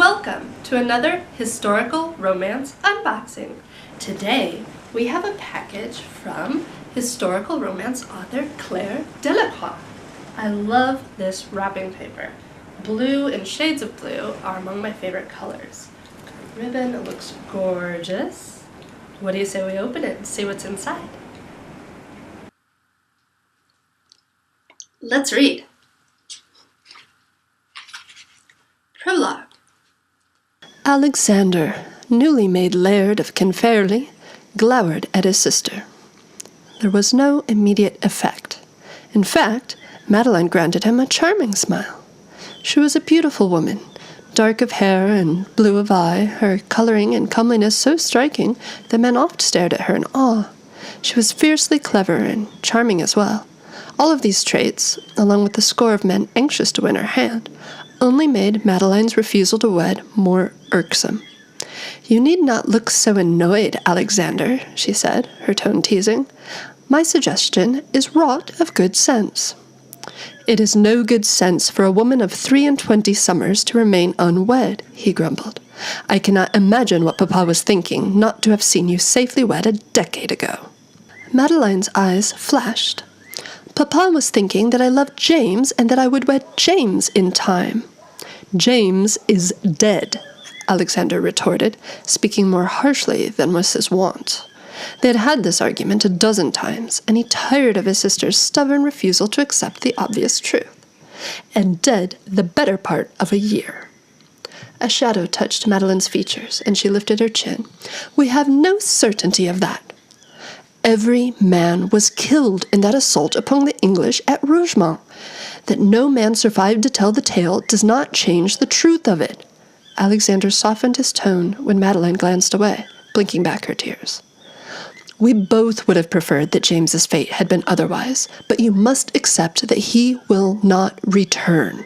welcome to another historical romance unboxing. Today we have a package from historical romance author Claire Delacroix. I love this wrapping paper. Blue and shades of blue are among my favorite colors. The ribbon, it looks gorgeous. What do you say we open it and see what's inside? Let's read. Prologue. Alexander, newly made Laird of Kinfairlie, glowered at his sister. There was no immediate effect. In fact, Madeline granted him a charming smile. She was a beautiful woman, dark of hair and blue of eye, her coloring and comeliness so striking that men oft stared at her in awe. She was fiercely clever and charming as well. All of these traits, along with the score of men anxious to win her hand, only made Madeline's refusal to wed more irksome. "You need not look so annoyed, Alexander," she said, her tone teasing. "My suggestion is wrought of good sense." "It is no good sense for a woman of 23 summers to remain unwed," he grumbled. "I cannot imagine what Papa was thinking not to have seen you safely wed a decade ago." Madeline's eyes flashed. "Papa was thinking that I loved James and that I would wed James in time." "James is dead," Alexander retorted, speaking more harshly than was his wont. They had had this argument a dozen times, and he tired of his sister's stubborn refusal to accept the obvious truth. "And dead the better part of a year." A shadow touched Madeline's features, and she lifted her chin. "We have no certainty of that." "Every man was killed in that assault upon the English at Rougemont. That no man survived to tell the tale does not change the truth of it." Alexander softened his tone when Madeline glanced away, blinking back her tears. "We both would have preferred that James's fate had been otherwise, but you must accept that he will not return."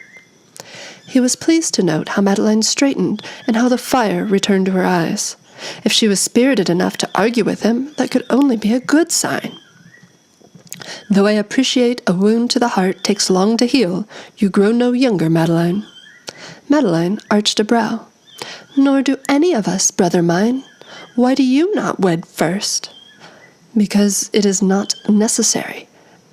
He was pleased to note how Madeline straightened and how the fire returned to her eyes. If she was spirited enough to argue with him, that could only be a good sign. "Though I appreciate a wound to the heart takes long to heal, you grow no younger, Madeline." Madeline arched a brow. "Nor do any of us, brother mine. Why do you not wed first?" "Because it is not necessary."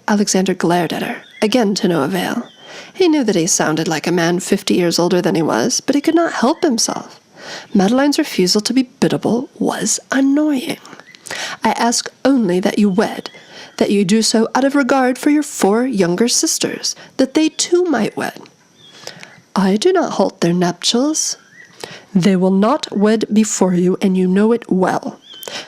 Alexander glared at her, again to no avail. He knew that he sounded like a man 50 years older than he was, but he could not help himself. Madeline's refusal to be biddable was annoying. "I ask only that you wed, that you do so out of regard for your 4 younger sisters, that they too might wed." "I do not halt their nuptials." "They will not wed before you, and you know it well.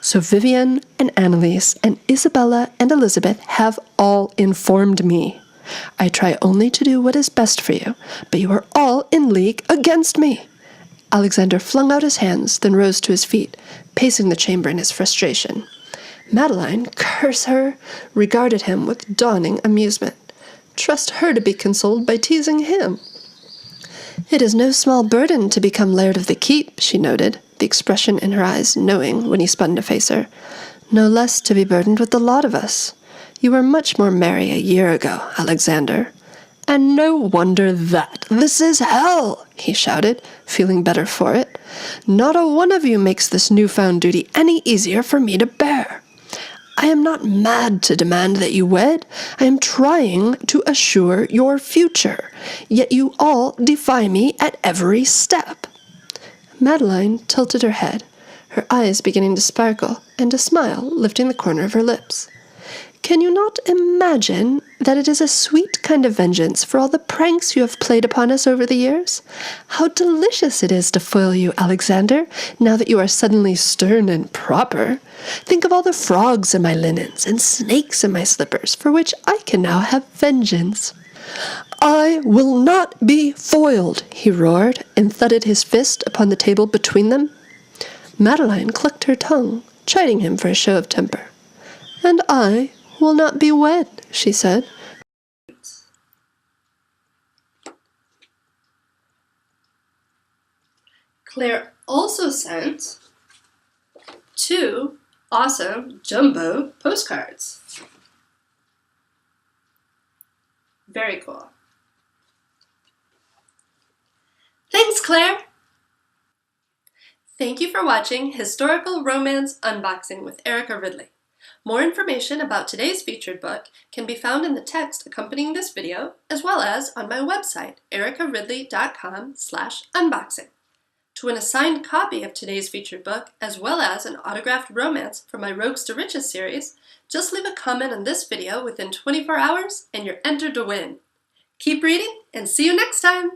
So Vivienne and Annalise and Isabella and Elizabeth have all informed me. I try only to do what is best for you, but you are all in league against me." Alexander flung out his hands, then rose to his feet, pacing the chamber in his frustration. Madeline, curse her, regarded him with dawning amusement. Trust her to be consoled by teasing him. "It is no small burden to become Laird of the Keep," she noted, the expression in her eyes knowing when he spun to face her. "No less to be burdened with the lot of us. You were much more merry a year ago, Alexander." "And no wonder that. This is hell," he shouted, feeling better for it. "Not a one of you makes this newfound duty any easier for me to bear. I am not mad to demand that you wed. I am trying to assure your future, yet you all defy me at every step." Madeline tilted her head, her eyes beginning to sparkle, and a smile lifting the corner of her lips. "Can you not imagine that it is a sweet kind of vengeance for all the pranks you have played upon us over the years? How delicious it is to foil you, Alexander, now that you are suddenly stern and proper. Think of all the frogs in my linens and snakes in my slippers, for which I can now have vengeance." "I will not be foiled," he roared, and thudded his fist upon the table between them. Madeline clucked her tongue, chiding him for a show of temper. "And I will not be wed," she said. Claire also sent 2 awesome jumbo postcards. Very cool. Thanks, Claire! Thank you for watching Historical Romance Unboxing with Erica Ridley. More information about today's featured book can be found in the text accompanying this video, as well as on my website, ericaridley.com/unboxing. To win a signed copy of today's featured book, as well as an autographed romance from my Rogues to Riches series, just leave a comment on this video within 24 hours and you're entered to win. Keep reading and see you next time!